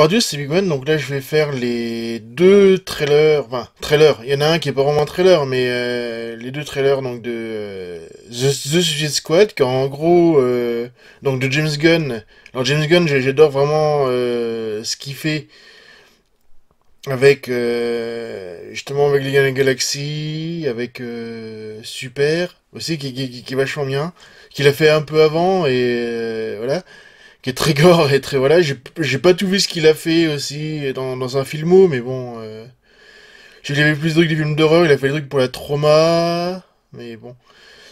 Aujourd'hui, c'est Big Man, donc là je vais faire les deux trailers, enfin trailers, il y en a un qui est pas vraiment un trailer, mais les deux trailers donc de The Suicide Squad, qui est en gros donc de James Gunn. Alors James Gunn, j'adore vraiment ce qu'il fait avec justement avec les Gardiens de la Galaxie, avec Super aussi qui est vachement bien, qu'il a fait un peu avant et voilà qui est très gore et très voilà. J'ai pas tout vu ce qu'il a fait aussi dans un filmo, mais bon, j'ai vu plus de trucs des films d'horreur. Il a fait des trucs pour la trauma, mais bon,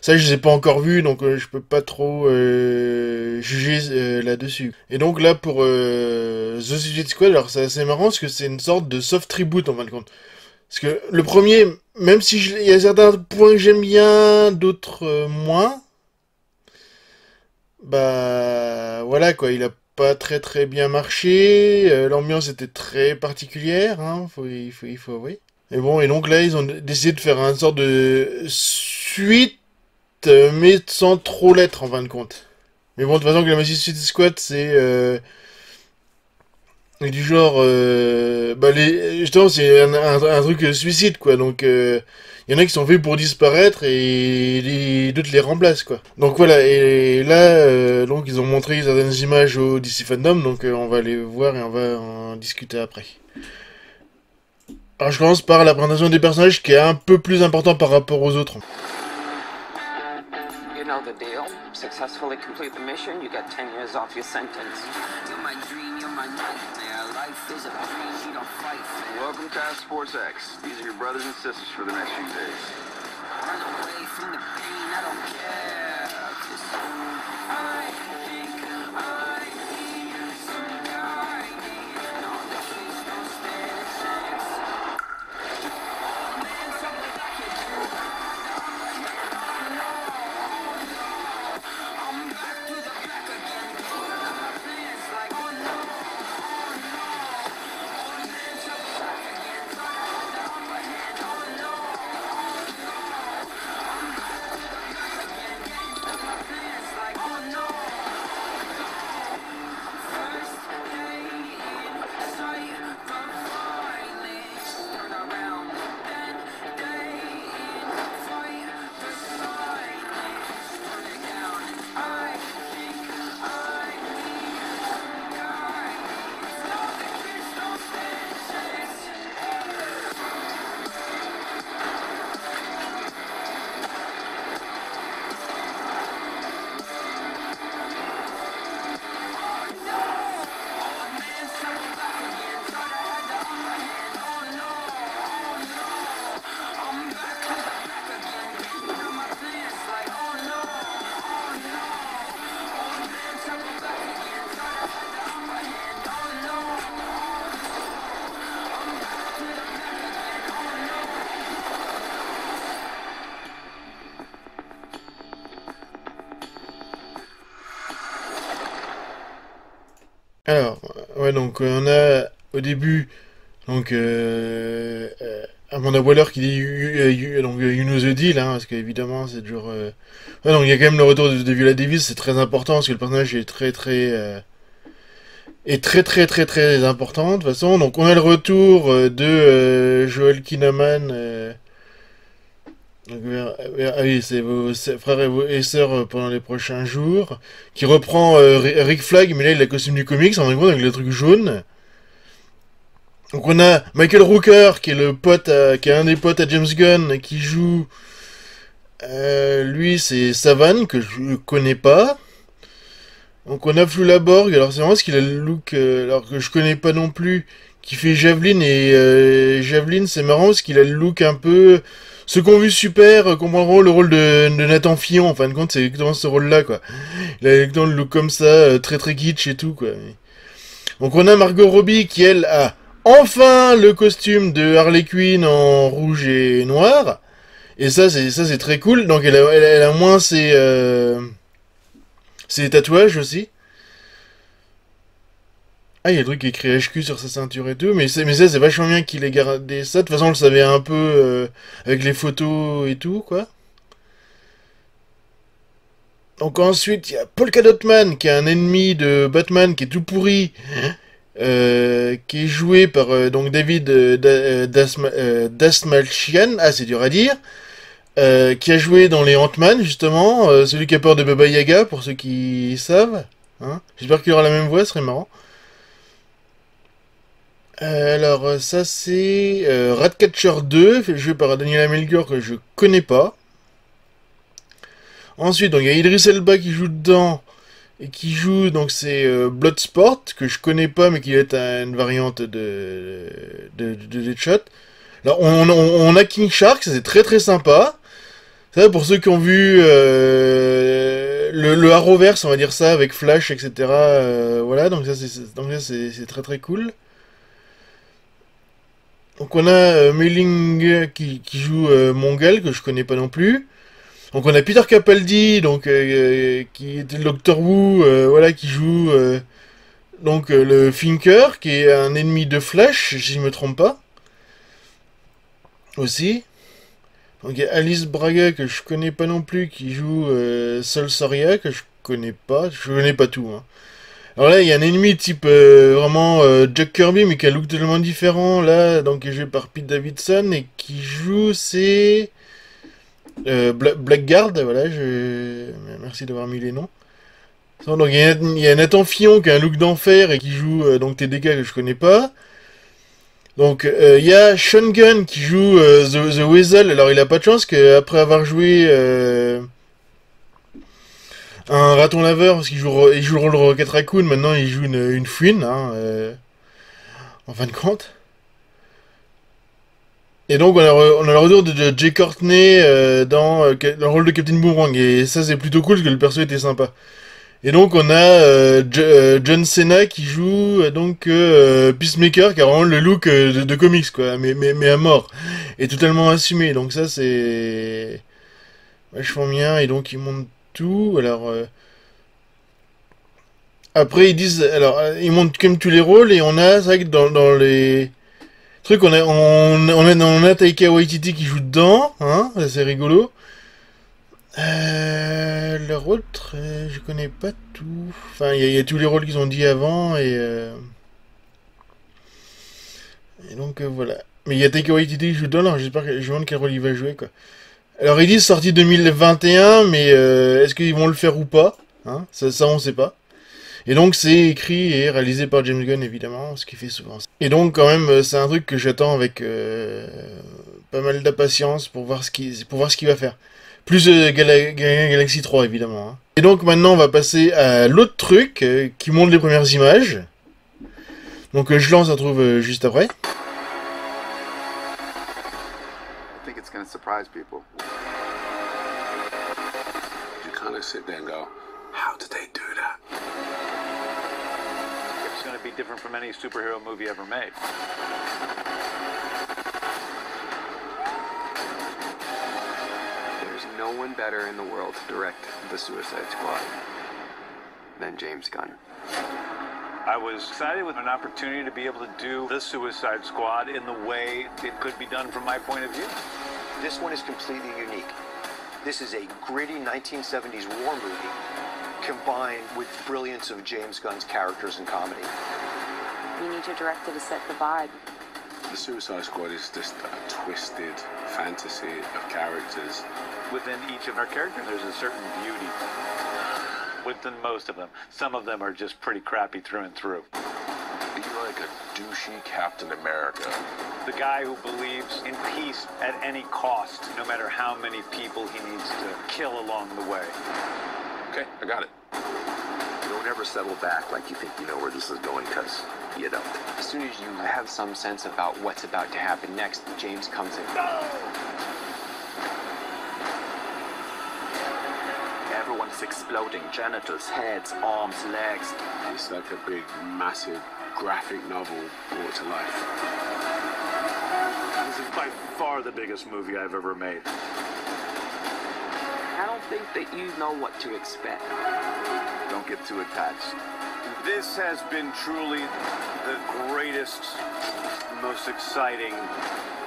ça je les ai pas encore vus, donc je peux pas trop juger là-dessus. Et donc là pour The Suicide Squad, alors c'est assez marrant parce que c'est une sorte de soft reboot en fin de compte. Parce que le premier, même si il y a certains points que j'aime bien, d'autres moins. Bah voilà quoi, il a pas très bien marché, l'ambiance était très particulière, hein, il faut avouer. Et bon, et donc là ils ont décidé de faire une sorte de suite, mais sans trop l'être en fin de compte. Mais bon, de toute façon que la Suicide Squad c'est du genre, bah justement c'est un truc suicide quoi, donc il y en a qui sont faits pour disparaître et d'autres les remplacent quoi. Donc voilà, et là donc ils ont montré certaines images au DC Fandom, donc on va les voir et on va en discuter après. Alors je commence par la présentation des personnages qui est un peu plus important par rapport aux autres. You know the deal. Successfully complete the mission, you get 10 years off your sentence. You're my dream, you're my nightmare. Life is a dream, you don't fight fair. Welcome Task Force X. These are your brothers and sisters for the next few days. Run away from the pain, I don't care. 'Cause I think I need some guiding. On the streets, don't stand a chance. Man, something I can do. I'm back to the back again. My plans like, oh no, oh no. Oh man, something back again. The upper hand, oh no, oh no. I'm back to the back again. My plans like, oh no, oh no. First day in sight, the violence turn around. Then day in fight, the silence turning down. I think I need some guidance. All the kids don't stand a chance. Oh no! Oh man, circle back again. Thought I had the upper hand. Oh no! Oh no! I'm back to the back again. Now my plans like, oh no! Oh no! Oh man, circle back again. Thought I had the upper hand. Oh no! Oh no! I'm back to the back again. Oh no! Alors, ouais donc on a au début donc Amanda Waller qui dit donc you know the deal, hein, parce qu'évidemment c'est toujours ouais, donc il y a quand même le retour de Viola Davis, c'est très important parce que le personnage est très important de toute façon. Donc on a le retour de Joel Kinnaman, donc, ah oui, c'est vos frères et sœurs pendant les prochains jours, qui reprend Rick Flag, mais là il a le costume du comics, en gros avec le truc jaune. Donc on a Michael Rooker qui est le pote, qui est un des potes à James Gunn, qui joue. Lui c'est Savan que je connais pas. Donc on a Flula Borg, alors c'est vraiment ce qu'il a le look, alors que je connais pas non plus, qui fait Javelin, et Javelin c'est marrant parce qu'il a le look un peu. Ceux qui ont vu Super comprendront le rôle de Nathan Fillon, en fin de compte c'est exactement ce rôle-là quoi. Il a exactement le look comme ça, très kitsch et tout quoi. Donc on a Margot Robbie qui elle a enfin le costume de Harley Quinn en rouge et noir. Et ça c'est très cool. Donc elle a moins ses tatouages aussi. Ah, il y a le truc qui est écrit HQ sur sa ceinture et tout, mais ça, c'est vachement bien qu'il ait gardé ça. De toute façon, on le savait un peu avec les photos et tout, quoi. Donc ensuite, il y a Polka Dot Man, qui est un ennemi de Batman, qui est tout pourri, qui est joué par donc David Dastmalchian, ah c'est dur à dire, qui a joué dans les Ant-Man justement, celui qui a peur de Baba Yaga pour ceux qui savent. Hein. J'espère qu'il aura la même voix, ce serait marrant. Alors ça c'est Ratcatcher 2, joué par Daniel Amelgor que je connais pas. Ensuite donc il y a Idris Elba qui joue dedans et qui joue donc c'est Bloodsport que je connais pas mais qui est une variante de Deadshot. Alors on a King Shark, ça c'est très très sympa. Ça pour ceux qui ont vu le Arrowverse on va dire ça avec Flash etc. Voilà donc ça c'est très très cool. Donc on a Mei Ling qui joue Mongol que je connais pas non plus. Donc on a Peter Capaldi donc qui était le Doctor Who voilà qui joue donc le Thinker qui est un ennemi de Flash si je me trompe pas. Aussi. Donc il y a Alice Braga que je connais pas non plus qui joue Sol Soria que je connais pas tout hein. Alors là, il y a un ennemi type vraiment Jack Kirby, mais qui a un look totalement différent, là, donc qui est joué par Pete Davidson, et qui joue, c'est... Blackguard, voilà, merci d'avoir mis les noms. Donc il y a Nathan Fillon qui a un look d'enfer, et qui joue donc TDK que je connais pas. Donc il y a Sean Gunn qui joue The Weasel, alors il a pas de chance qu'après avoir joué... un raton laveur, parce qu'il joue le rôle de Rocket Raccoon, maintenant il joue une fouine, hein, en fin de compte. Et donc on a le retour de Jay Courtney dans le rôle de Captain Boomerang, et ça c'est plutôt cool, parce que le perso était sympa. Et donc on a John Cena qui joue donc Peacemaker, qui a vraiment le look de comics, quoi, mais à mort, et totalement assumé, donc ça c'est vachement bien, et donc il monte tout, alors... Après, ils disent, alors, ils montrent comme tous les rôles, et on a, c'est vrai que dans les trucs, on a Taika Waititi qui joue dedans, hein, c'est rigolo. Leur autre, je connais pas tout. Enfin, il y a tous les rôles qu'ils ont dit avant, et donc, voilà. Mais il y a Taika Waititi qui joue dedans, alors j'espère que je me demande quel rôle il va jouer, quoi. Alors, ils disent sortie 2021, mais est-ce qu'ils vont le faire ou pas, hein, ça on sait pas. Et donc c'est écrit et réalisé par James Gunn évidemment, ce qui fait souvent ça. Et donc quand même c'est un truc que j'attends avec pas mal d'impatience pour voir ce qu'il va faire. Plus Galaxy 3 évidemment. Hein. Et donc maintenant on va passer à l'autre truc qui montre les premières images. Donc je lance, on se retrouve juste après. I think it's gonna surprise people. You kind of sit there and go, how did they do that? It's going to be different from any superhero movie ever made. There's no one better in the world to direct the Suicide Squad than James Gunn. I was excited with an opportunity to be able to do the Suicide Squad in the way it could be done from my point of view. This one is completely unique. This is a gritty 1970s war movie combined with brilliance of James Gunn's characters and comedy. You need your director to set the vibe. The Suicide Squad is just a twisted fantasy of characters. Within each of our characters, there's a certain beauty. Within most of them. Some of them are just pretty crappy through and through. Be like a douchey Captain America. The guy who believes in peace at any cost, no matter how many people he needs to kill along the way. Okay, I got it. You don't ever settle back like you think you know where this is going, because you don't. As soon as you have some sense about what's about to happen next, James comes in. Everyone's exploding. Genitals, heads, arms, legs. It's like a big, massive graphic novel brought to life. This is by far the biggest movie I've ever made. I don't think that you know what to expect. Don't get too attached. This has been truly the greatest, most exciting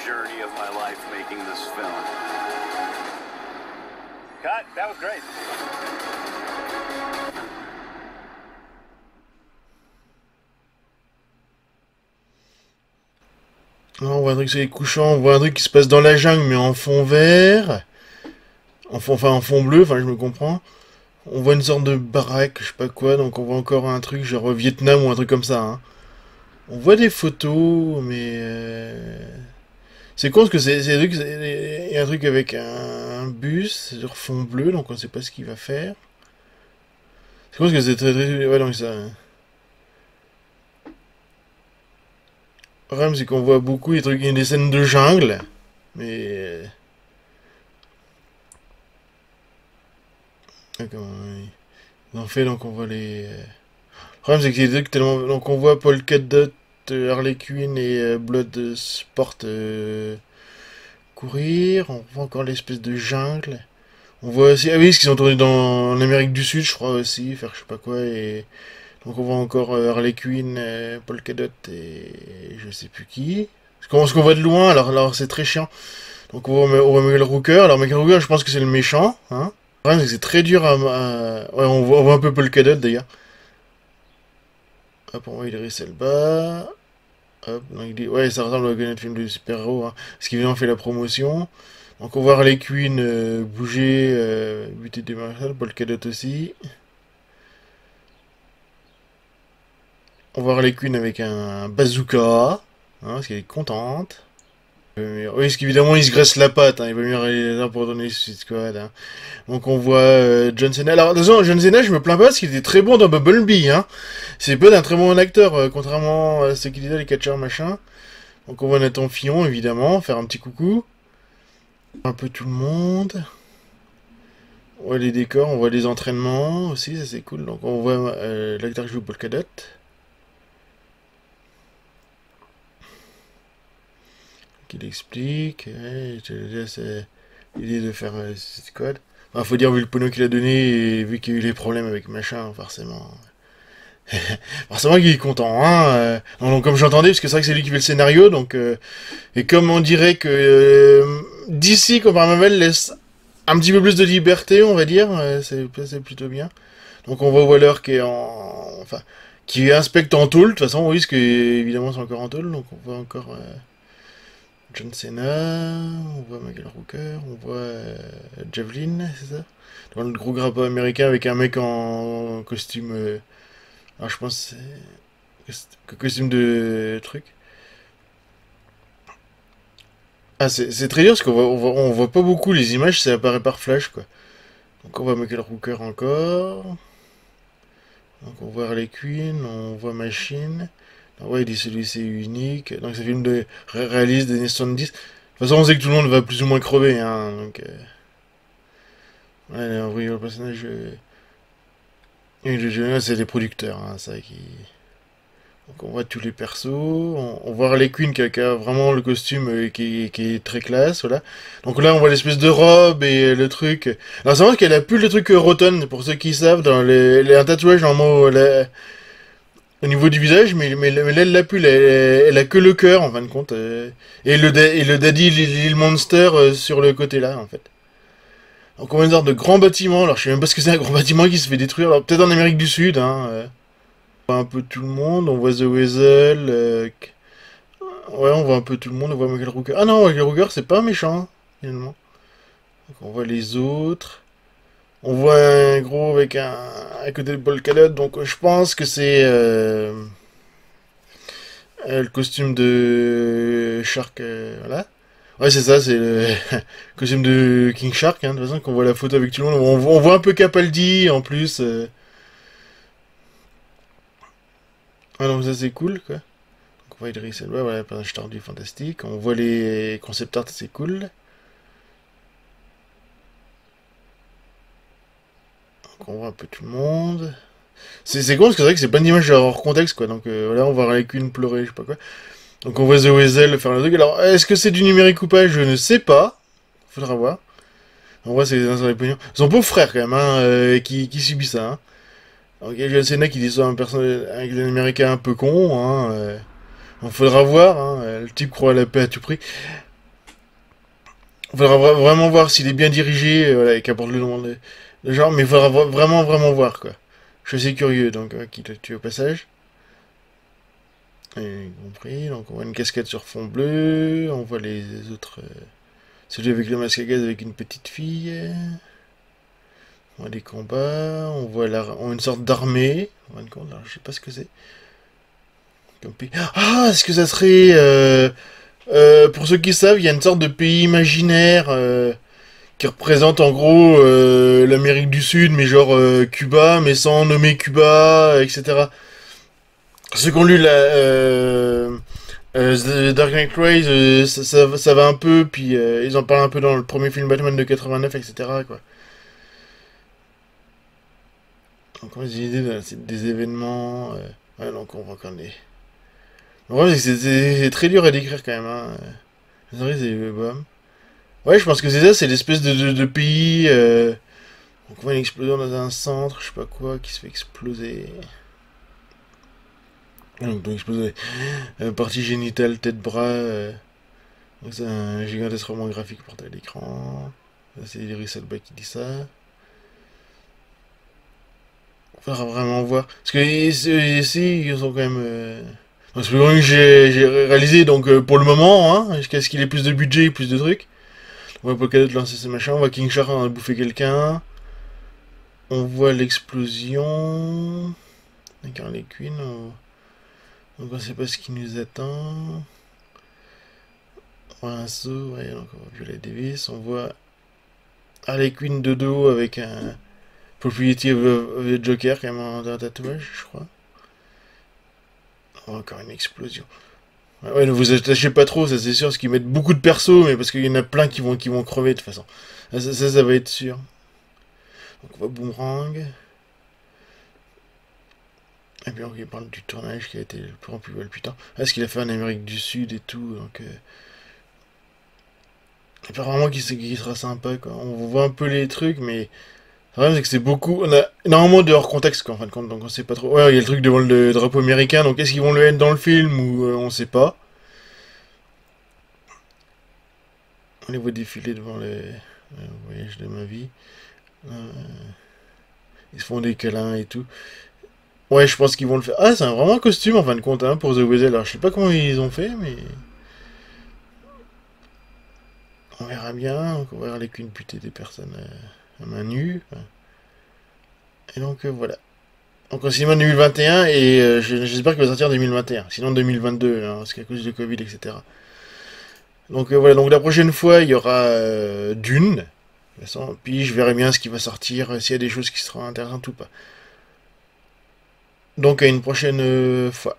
journey of my life making this film. Cut, that was great. Là, on voit un truc sur les couchants, on voit un truc qui se passe dans la jungle, mais en fond vert. Enfin, en fond bleu, enfin, je me comprends. On voit une sorte de baraque, je sais pas quoi, donc on voit encore un truc genre Vietnam ou un truc comme ça, hein. On voit des photos, mais... C'est con parce que il y a un truc avec un bus sur fond bleu, donc on sait pas ce qu'il va faire. C'est con parce que c'est très... Ouais, donc ça... Le problème, c'est qu'on voit beaucoup des trucs, il y a des scènes de jungle, mais... D'accord, oui. En fait, donc on voit les... Le problème, c'est que c'est des trucs tellement... Donc on voit Polka Dot, Harley Quinn et Blood Sport courir. On voit encore l'espèce de jungle. On voit aussi... Ah oui, ce qu'ils ont tourné dans en Amérique du Sud, je crois aussi, faire je sais pas quoi. Et donc on voit encore Harley Quinn, Polka Dot et je sais plus qui. Ce qu'on voit de loin, alors c'est très chiant. Donc on voit Michael Rooker. Alors Michael Rooker, je pense que c'est le méchant, hein. Le problème, c'est que c'est très dur Ouais, on voit un peu Polka Dot d'ailleurs. Hop, on voit Idris Elba. Hop, donc ouais, ça ressemble à un film de super-héros, hein, parce qu'évidemment, on fait la promotion. Donc, on va voir les Queen bouger, buter des marshals, Polka Dot aussi. On va voir les Queen avec un bazooka, hein, parce qu'elle est contente. Oui, parce qu'évidemment, il se graisse la patte, hein, il va mieux réaliser pour donner Suicide Squad, hein. Donc on voit John Cena. Alors, de toute façon, John Cena, je me plains pas parce qu'il était très bon dans Bumblebee, hein. C'est pas d'un très bon acteur, contrairement à ce qu'il disait, les catcheurs, machin. Donc on voit Nathan Fillon, évidemment, faire un petit coucou. Un peu tout le monde. On voit les décors, on voit les entraînements aussi, ça c'est cool. Donc on voit l'acteur qui joue Polka Dot. Qu'il explique, ouais, je te laisse l'idée de faire Suicide Squad. Enfin, faut dire, vu le pognon qu'il a donné et vu qu'il y a eu les problèmes avec machin, forcément. Forcément qu'il est content, hein. Donc, comme j'entendais, parce que c'est vrai que c'est lui qui fait le scénario, donc... et comme on dirait que DC, comparé à Marvel, laisse un petit peu plus de liberté, on va dire, c'est plutôt bien. Donc on voit Waller qui est en... Enfin, qui inspecte en tôle, de toute façon, oui, parce que, évidemment, c'est encore en tôle, donc on voit encore... John Cena, on voit Michael Rooker, on voit Javelin, c'est ça? Dans le gros grappin américain avec un mec en costume... alors je pense que c'est costume de truc. Ah, c'est très dur parce on voit pas beaucoup les images, ça apparaît par flash, quoi. Donc on voit Michael Rooker encore. Donc on voit Harley Quinn, on voit Machine. Donc, ouais, il dit celui-ci est unique. Donc c'est un film de réaliste des années 70. De toute façon, on sait que tout le monde va plus ou moins crever, hein. Donc, ouais, en vrai, le personnage... c'est les producteurs, hein, ça qui... Donc on voit tous les persos, on voit Harley Quinn qui a vraiment le costume qui est très classe, voilà. Donc là on voit l'espèce de robe et le truc. Alors c'est vrai qu'elle a plus le truc Rotten, pour ceux qui savent, dans un tatouage en mot au niveau du visage, mais là elle l'a plus, elle a que le cœur en fin de compte. Et le Daddy Little Monster sur le côté là en fait. Donc on va dire de grands bâtiments, alors je sais même pas ce que c'est un grand bâtiment qui se fait détruire, alors peut-être en Amérique du Sud, hein. On voit un peu tout le monde, on voit The Weasel, ouais, on voit un peu tout le monde, on voit Michael Rooker. Ah non, Michael Rooker, c'est pas méchant, finalement. Donc on voit les autres. On voit un gros avec à côté de Polka Dot, donc je pense que c'est le costume de Shark, voilà. Ouais, c'est ça, c'est le costume de King Shark, hein, de toute façon, qu'on voit la photo avec tout le monde. On voit un peu Capaldi, en plus. Ah non, ça c'est cool, quoi. Donc on voit Idris Elba, voilà, personnage tordu fantastique. On voit les concept art, c'est cool. Donc on voit un peu tout le monde. C'est con parce que c'est vrai que c'est pas une image hors contexte, quoi. Donc voilà, on voit Harley Quinn pleurer, je sais pas quoi. Donc on voit The Weasel faire le truc. Alors, est-ce que c'est du numérique ou pas? Je ne sais pas. Faudra voir. On voit, c'est dans les pognons. Son pauvre frère, quand même, hein, qui subit ça, hein. Donc il y a John Cena qui dit ça un personnage avec des Américains un peu con, hein. Donc faudra voir, hein, le type croit à la paix à tout prix. Faudra vraiment voir s'il est bien dirigé, voilà, et qu'apporte le nom de genre, mais faudra vraiment voir, quoi. Je suis assez curieux, donc qui te tue au passage. J'ai compris. Donc on voit une cascade sur fond bleu. On voit les autres... celui avec le masque à gaz avec une petite fille. On voit des combats. On voit une sorte d'armée. En fin de compte, alors, je sais pas ce que c'est. Ah, est-ce que ça serait... pour ceux qui savent, il y a une sorte de pays imaginaire qui représente en gros l'Amérique du Sud, mais genre Cuba, mais sans nommer Cuba, etc. Ceux qui ont lu The Dark Knight Rises, ça va un peu, puis ils en parlent un peu dans le premier film Batman de 89, etc. Quoi. Donc on a des idées des événements... ouais, donc on voit quand même des... Le problème, c'est que c'est très dur à décrire quand même. Hein. Ouais, je pense que c'est ça, c'est l'espèce de pays. Donc on voit une explosion dans un centre, je sais pas quoi, qui se fait exploser. Donc, exploser. Partie génitale, tête, bras. Donc c'est un gigantesque roman graphique porté à l'écran. C'est Idriss Elba qui dit ça. On va vraiment voir. Parce que ici, ils sont quand même. C'est le premier que j'ai réalisé, donc pour le moment, hein, jusqu'à ce qu'il ait plus de budget, plus de trucs. On voit Polkadot lancer ses machins, on voit King Shark en bouffer quelqu'un. On voit l'explosion. Avec Harley Quinn. Donc on sait pas ce qui nous attend. On voit un saut, ouais, donc on voit Violet Davis. On voit Harley Quinn de dos avec un Propriety of the Joker, quand même un tatouage, je crois. Oh, encore une explosion. Ouais, ne vous attachez pas trop, ça c'est sûr, parce qu'ils mettent beaucoup de persos, mais parce qu'il y en a plein qui vont crever de toute façon. Ça va être sûr. Donc on voit Boomerang. Et puis on parle du tournage qui a été le plus rempli le putain. Ah, ce qu'il a fait en Amérique du Sud et tout, donc... Et pas vraiment qui sera sympa, quoi. On voit un peu les trucs, mais... Le problème, c'est que c'est beaucoup... On a énormément de hors-contexte, quoi, en fin de compte, donc on sait pas trop... Ouais, il y a le truc devant le drapeau américain, donc est-ce qu'ils vont le mettre dans le film, ou on sait pas. On les voit défiler devant le voyage de ma vie. Ils se font des câlins et tout. Ouais, je pense qu'ils vont le faire. Ah, c'est vraiment un costume, en fin de compte, hein, pour The Weasel. Alors, je sais pas comment ils ont fait, mais... On verra bien. Donc, on verra les qu'une putée des personnes... à main nue. Et donc voilà. Donc au cinéma 2021 et j'espère qu'il va sortir en 2021. Sinon 2022, hein, parce qu'à cause du Covid, etc. Donc voilà, donc la prochaine fois il y aura Dune. De toute façon, puis je verrai bien ce qui va sortir, s'il y a des choses qui seront intéressantes ou pas. Donc à une prochaine fois.